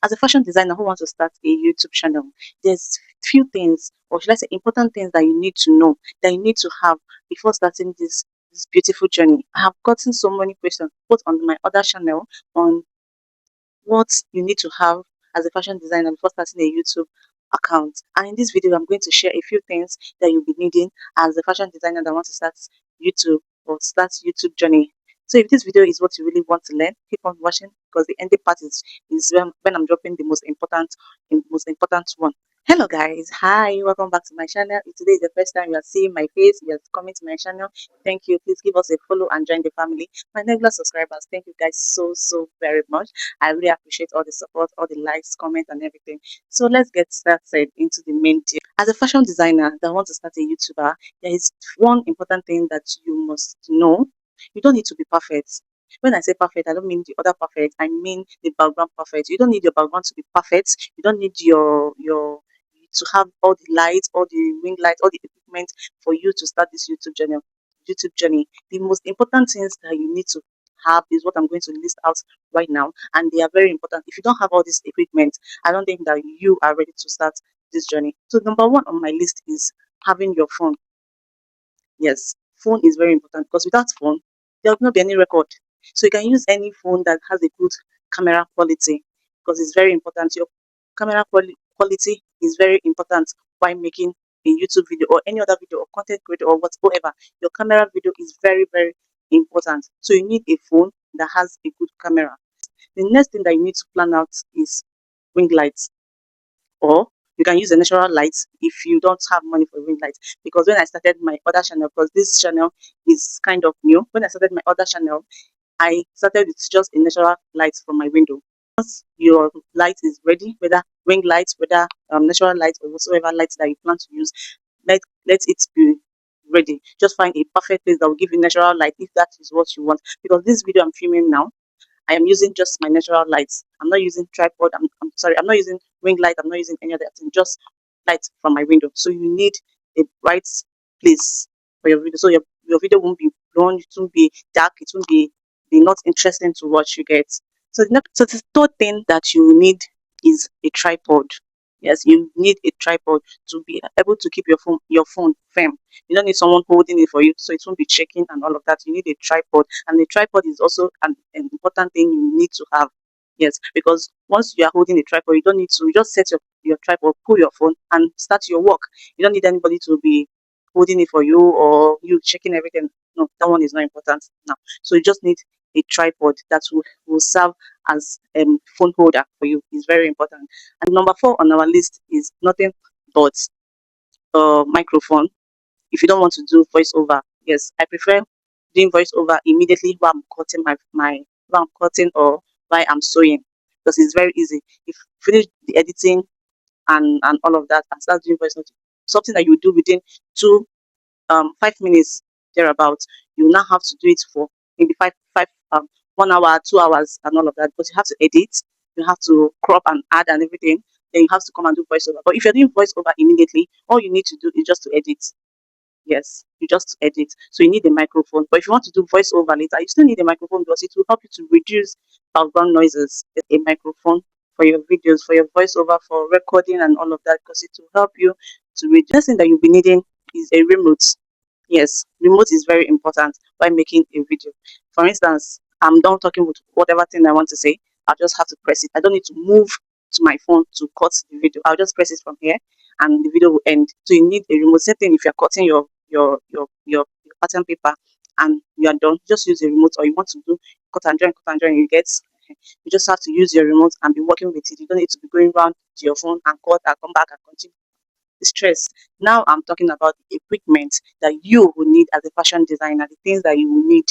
As a fashion designer who wants to start a YouTube channel, there's few things, or should I say important things, that you need to know, that you need to have before starting this beautiful journey. I have gotten so many questions both on my other channel on what you need to have as a fashion designer before starting a YouTube account. And in this video, I'm going to share a few things that you'll be needing as a fashion designer that wants to start YouTube or start YouTube journey. So if this video is what you really want to learn, keep on watching, because the ending part is when I'm dropping the most important one. Hello guys, hi, welcome back to my channel. If today is the first time you are seeing my face, you are coming to my channel, thank you. Please give us a follow and join the family. My regular subscribers, thank you guys so very much. I really appreciate all the support, all the likes, comments, and everything. So let's get started into the main deal. As a fashion designer that wants to start a YouTuber, there is one important thing that you must know. You don't need to be perfect. When I say perfect, I don't mean the other perfect. I mean the background perfect. You don't need your background to be perfect. You don't need your to have all the lights, all the ring lights, all the equipment for you to start this YouTube journey. The most important things that you need to have is what I'm going to list out right now, and they are very important. If you don't have all this equipment, I don't think that you are ready to start this journey. So number one on my list is having your phone. Yes, phone is very important, because without phone there will not be any record. So you can use any phone that has a good camera quality, because it's very important. Your quality is very important while making a YouTube video or any other video or content creator or whatsoever. Your camera video is very important. So you need a phone that has a good camera. The next thing that you need to plan out is ring lights, or you can use a natural light if you don't have money for ring light. Because when I started my other channel, because this channel is kind of new, when I started my other channel, I started with just a natural light from my window. Once your light is ready, whether ring light, whether natural light, or whatsoever light that you plan to use, let it be ready. Just find a perfect place that will give you natural light if that is what you want. Because this video I'm filming now, I am using just my natural lights. I'm not using tripod. I'm sorry, I'm not using ring light. I'm not using any other thing, just light from my window. So you need a bright place for your video. So your video won't be blown, it won't be dark, it won't be not interesting to watch, you get. So the third thing that you need is a tripod. Yes, you need a tripod to be able to keep your phone firm. You don't need someone holding it for you, so it won't be shaking and all of that. You need a tripod, and the tripod is also an important thing you need to have. Yes, because once you are holding a tripod, you don't need to, you just set your tripod, pull your phone, and start your work. You don't need anybody to be holding it for you or you checking everything. No, that one is not important now. So you just need a tripod that will serve as phone holder for you. Is very important. And number four on our list is nothing but microphone. If you don't want to do voiceover, yes, I prefer doing voiceover immediately while I'm cutting while I'm cutting or while I'm sewing, because it's very easy. If you finish the editing and all of that and start doing voice note, something that you do within 5 minutes thereabout, you now have to do it for maybe 1 hour, 2 hours, and all of that, because you have to edit, you have to crop and add and everything. Then you have to come and do voiceover. But if you're doing voiceover immediately, all you need to do is just to edit. Yes, you just edit. So you need a microphone. But if you want to do voiceover later, you still need a microphone, because it will help you to reduce background noises. A microphone for your videos, for your voiceover, for recording and all of that, because it will help you to reduce. The next thing that you'll be needing is a remote. Yes, remote is very important by making a video. For instance, I'm done talking with whatever thing I want to say. I just have to press it. I don't need to move to my phone to cut the video. I'll just press it from here and the video will end. So you need a remote. Same thing if you're cutting your pattern paper and you are done, just use a remote. Or you want to do cut and join, you get, you just have to use your remote and be working with it. You don't need to be going around to your phone and cut and come back and continue the stress. Now I'm talking about the equipment that you will need as a fashion designer, the things that you will need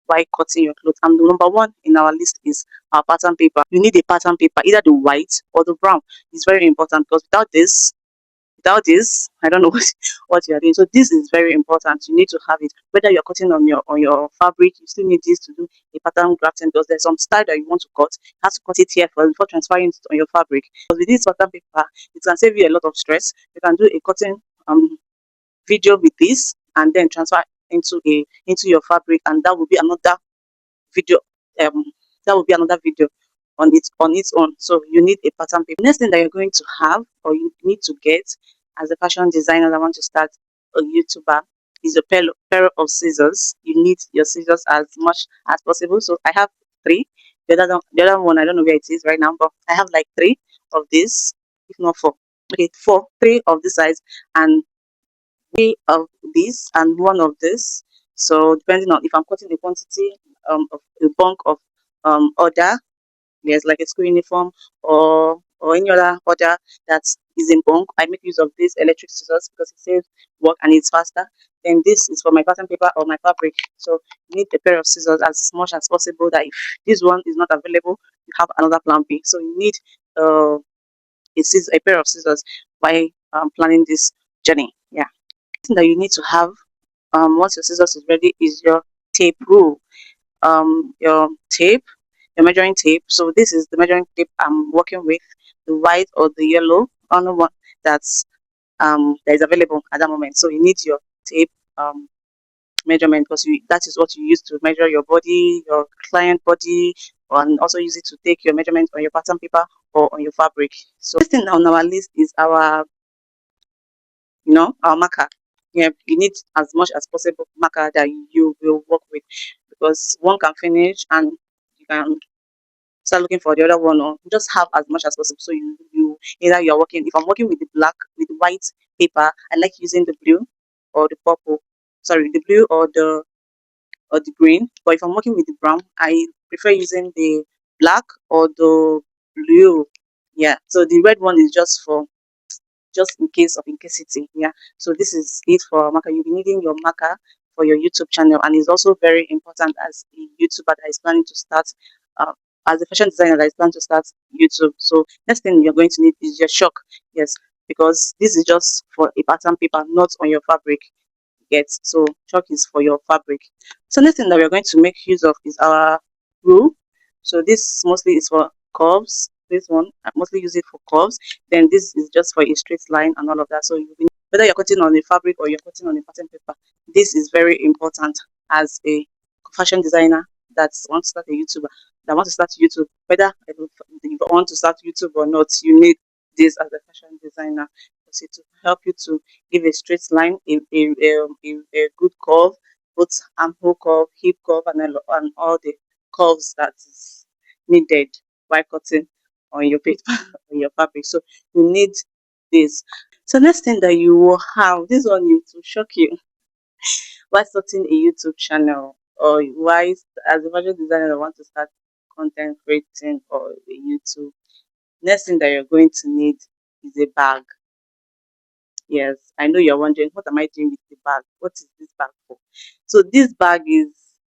while cutting your clothes. And the number one in our list is our pattern paper. You need a pattern paper, either the white or the brown. It's very important, because without this, I don't know what you are doing. So this is very important. You need to have it. Whether you're cutting on your fabric, you still need this to do a pattern grafting, because there's some style that you want to cut. You have to cut it here first before transferring it on your fabric. Because with this pattern paper, it can save you a lot of stress. You can do a cutting video with this and then transfer into your fabric, and that will be another video. Um, that will be another video on its own. So you need a pattern paper. Next thing that you're going to have, or you need to get as a fashion designer that want to start a YouTuber, is a pair of scissors. You need your scissors as much as possible. So I have three. The other one, I don't know where it is right now, but I have like three of this, if not four. Okay, four, three of this size, and three of this, and one of this. So depending on if I'm cutting a quantity of a bulk of order, yes, like a school uniform or any other order that is in bulk, I make use of this electric scissors because it saves work and it's faster. Then this is for my pattern paper or my fabric. So you need a pair of scissors as much as possible. That if this one is not available, you have another plan B. So you need a pair of scissors by planning this journey. Yeah. Thing that you need to have once your scissors is ready is your tape rule. Your tape, your measuring tape. So this is the measuring tape I'm working with, the white or the yellow, on the one that's that is available at that moment. So you need your tape measurement because that is what you use to measure your body, your client body, and also use it to take your measurement on your pattern paper or on your fabric. So this thing on our list is our our marker. Yeah, you need as much as possible marker that you will work with because one can finish and you can start looking for the other one, or just have as much as possible. So you either you're working, if I'm working with the black, with the white paper, I like using the blue or the purple, sorry, the blue or the green. But if I'm working with the brown, I prefer using the black or the blue. Yeah, so the red one is just in case of incasity. Yeah, so this is it for marker. You'll be needing your marker for your YouTube channel, and it's also very important as a YouTuber that is planning to start, uh, as a fashion designer that is planning to start YouTube. So next thing you're going to need is your chalk. Yes, because this is just for a pattern paper, not on your fabric. Get so chalk is for your fabric. So next thing that we're going to make use of is our rule. So this mostly is for curves. This one I mostly use it for curves. Then this is just for a straight line and all of that. So whether you're cutting on a fabric or you're cutting on a pattern paper, this is very important as a fashion designer that wants to start a YouTuber, that wants to start YouTube. Whether you want to start YouTube or not, you need this as a fashion designer because it will help you to give a straight line, a good curve, both armhole curve, hip curve, and all the curves that is needed while cutting on your paper on your fabric. So you need this. So next thing that you will have, this one you to shock you, why starting a YouTube channel, or why as a fashion designer I want to start content creating or a YouTube. Next thing that you're going to need is a bag. Yes, I know you're wondering, what am I doing with the bag? What is this bag for? So this bag is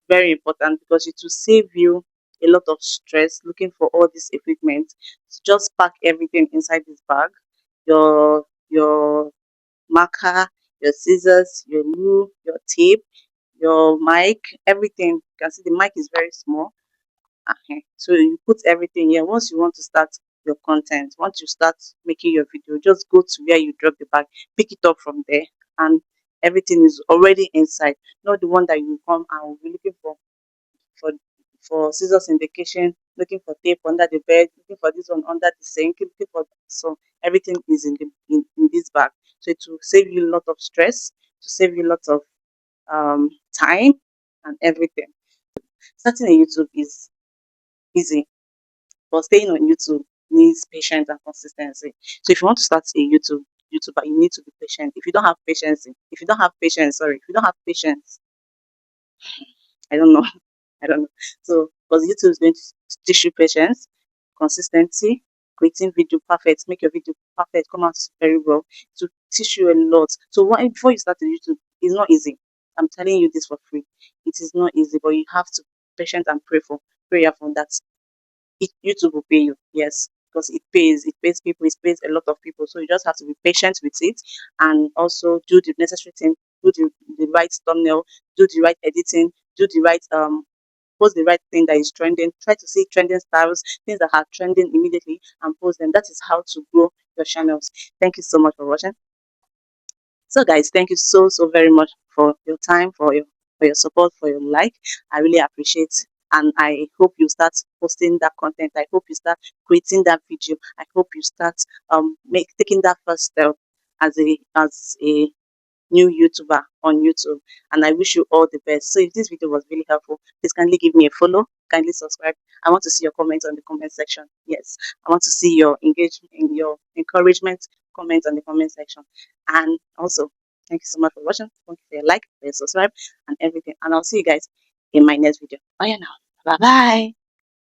very important because it will save you a lot of stress looking for all this equipment. Just pack everything inside this bag. Your marker, your scissors, your glue, your tape, your mic, everything. You can see the mic is very small. So you put everything here. Once you want to start your content, once you start making your video, just go to where you drop the bag, pick it up from there, and everything is already inside. Not the one that you come and will be looking for for scissors in the kitchen, looking for tape under the bed, looking for this one under the sink, looking for so everything is in this bag. So it will save you a lot of stress, to save you a lot of time and everything. Starting a YouTube is easy, but staying on YouTube needs patience and consistency. So if you want to start a YouTuber, you need to be patient. If you don't have patience, I don't know. I don't know. So because YouTube is going to teach you patience, consistency, creating video perfect, make your video perfect, come out very well, to teach you a lot. So before you start a YouTube, it's not easy. I'm telling you this for free. It is not easy, but you have to be patient and prayer for that. YouTube will pay you, yes, because it pays. It pays people. It pays a lot of people. So you just have to be patient with it, and also do the necessary thing. Do the right thumbnail. Do the right editing. Do the right post the right thing that is trending. Try to see trending styles, things that are trending immediately, and post them. That is how to grow your channels. Thank you so much for watching. So guys, thank you so very much for your time, for your support, for your like. I really appreciate and I hope you start posting that content. I hope you start creating that video. I hope you start make taking that first step as a new YouTuber on YouTube. And I wish you all the best. So if this video was really helpful, please kindly give me a follow, kindly subscribe. I want to see your comments on the comment section. Yes, I want to see your engagement and your encouragement comments on the comment section. And also, thank you so much for watching. Thank you for your like, for your subscribe, and everything. And I'll see you guys in my next video. Bye now. Bye bye.